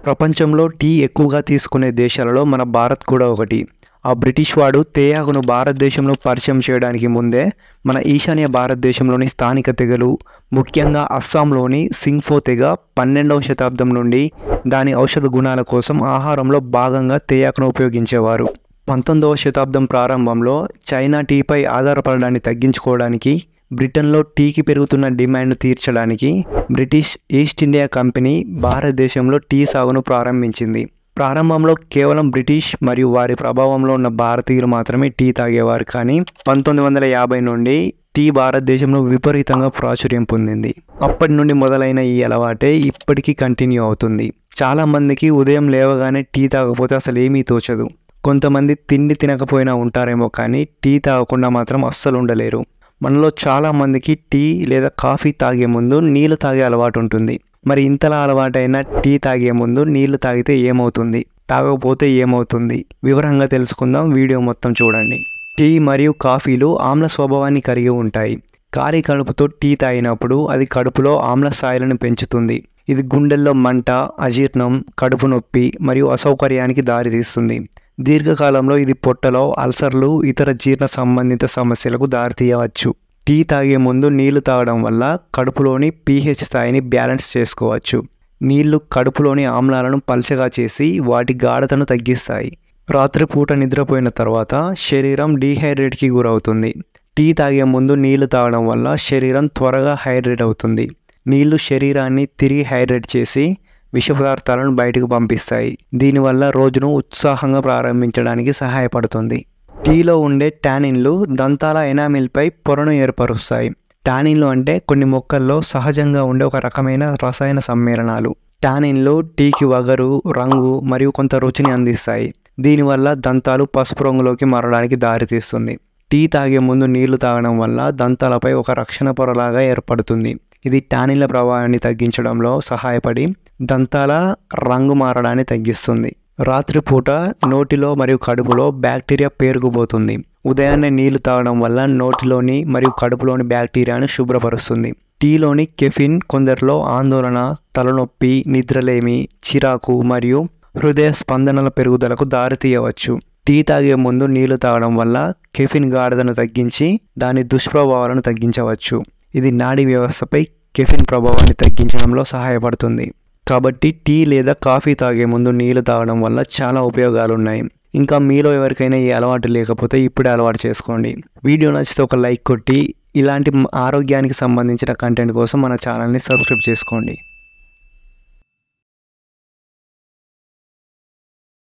ప్రపంచంలో టీ ఎక్కువగా తీసుకునే దేశాలలో మన భారత్ కూడా ఒకటి. ఆ బ్రిటిష్ వాడు తేయాకును భారతదేశంలో పరిచయం చేయడానికి ముందే మన ఈశాన్య భారతదేశంలోని స్థానిక తెగలు, ముఖ్యంగా అస్సాంలోని సింగ్ఫో తెగ 12వ శతాబ్దం నుండి దాని ఔషధ గుణాల కోసం ఆహారంలో భాగంగా తేయాకును ఉపయోగించేవారు. 19వ శతాబ్దం ప్రారంభంలో చైనా టీపై ఆధారపడడాన్ని తగ్గించుకోవడానికి, బ్రిటన్లో టీకి పెరుగుతున్న డిమాండ్ను తీర్చడానికి బ్రిటిష్ ఈస్ట్ ఇండియా కంపెనీ భారతదేశంలో టీ సాగును ప్రారంభించింది. ప్రారంభంలో కేవలం బ్రిటిష్ మరియు వారి ప్రభావంలో ఉన్న భారతీయులు మాత్రమే టీ తాగేవారు. కానీ 1950 నుండి టీ భారతదేశంలో విపరీతంగా ప్రాచుర్యం పొందింది. అప్పటి నుండి మొదలైన ఈ అలవాటే ఇప్పటికీ కంటిన్యూ అవుతుంది. చాలామందికి ఉదయం లేవగానే టీ తాగకపోతే అసలు ఏమీ తోచదు. కొంతమంది తిండి తినకపోయినా ఉంటారేమో కానీ టీ తాగకుండా మాత్రం అస్సలు ఉండలేరు. మనలో చాలామందికి టీ లేదా కాఫీ తాగే ముందు నీళ్లు తాగే అలవాటు ఉంటుంది. మరి ఇంతలా అలవాటైన టీ తాగే ముందు నీళ్లు తాగితే ఏమవుతుంది, తాగకపోతే ఏమవుతుంది, వివరంగా తెలుసుకుందాం. వీడియో మొత్తం చూడండి. టీ మరియు కాఫీలు ఆమ్ల స్వభావాన్ని కలిగి ఉంటాయి. ఖాళీ కడుపుతో టీ తాగినప్పుడు అది కడుపులో ఆమ్ల స్థాయిలను పెంచుతుంది. ఇది గుండెల్లో మంట, అజీర్ణం, కడుపు నొప్పి మరియు అసౌకర్యానికి దారితీస్తుంది. దీర్ఘకాలంలో ఇది పొట్టలో అల్సర్లు, ఇతర జీర్ణ సంబంధిత సమస్యలకు దారితీయవచ్చు. టీ తాగే ముందు నీళ్లు తాగడం వల్ల కడుపులోని pH స్థాయిని బ్యాలెన్స్ చేసుకోవచ్చు. నీళ్లు కడుపులోని ఆమ్లాలను పల్చగా చేసి వాటి గాఢతను తగ్గిస్తాయి. రాత్రిపూట నిద్రపోయిన తర్వాత శరీరం డీహైడ్రేట్కి గురవుతుంది. టీ తాగే ముందు నీళ్లు తాగడం వల్ల శరీరం త్వరగా హైడ్రేట్ అవుతుంది. నీళ్లు శరీరాన్ని తిరిగి హైడ్రేట్ చేసి విష పదార్థాలను బయటకు పంపిస్తాయి. దీనివల్ల రోజును ఉత్సాహంగా ప్రారంభించడానికి సహాయపడుతుంది. టీలో ఉండే టానిన్లు దంతాల ఎనామిల్పై పొరను ఏర్పరుస్తాయి. టానిన్లు అంటే కొన్ని మొక్కల్లో సహజంగా ఉండే ఒక రకమైన రసాయన సమ్మేళనాలు. టానిన్లు టీకి వగరు, రంగు మరియు కొంత రుచిని అందిస్తాయి. దీనివల్ల దంతాలు పసుపు రంగులోకి మారడానికి దారితీస్తుంది. టీ తాగే ముందు నీళ్లు తాగడం వల్ల దంతాలపై ఒక రక్షణ పొరలాగా ఏర్పడుతుంది. ఇది టానిన్ల ప్రభావాన్ని తగ్గించడంలో సహాయపడి దంతాల రంగు మారడాన్ని తగ్గిస్తుంది. రాత్రిపూట నోటిలో మరియు కడుపులో బ్యాక్టీరియా పేరుకుపోతుంది. ఉదయాన్నే నీళ్లు తాగడం వల్ల నోటిలోని మరియు కడుపులోని బ్యాక్టీరియాను శుభ్రపరుస్తుంది. టీలోని కెఫిన్ కొందరిలో ఆందోళన, తలనొప్పి, నిద్రలేమి, చిరాకు మరియు హృదయ స్పందనల పెరుగుదలకు దారితీయవచ్చు. టీ తాగే ముందు నీళ్లు తాగడం వల్ల కెఫిన్ గాఢతను తగ్గించి దాని దుష్ప్రభావాలను తగ్గించవచ్చు. ఇది నాడీ వ్యవస్థపై కెఫిన్ ప్రభావాన్ని తగ్గించడంలో సహాయపడుతుంది. కాబట్టి టీ లేదా కాఫీ తాగే ముందు నీళ్లు తాగడం వల్ల చాలా ఉపయోగాలు ఉన్నాయి. ఇంకా మీలో ఎవరికైనా ఈ అలవాటు లేకపోతే ఇప్పుడే అలవాటు చేసుకోండి. వీడియో నచ్చితే ఒక లైక్ కొట్టి ఇలాంటి ఆరోగ్యానికి సంబంధించిన కంటెంట్ కోసం మన ఛానల్ని సబ్స్క్రైబ్ చేసుకోండి.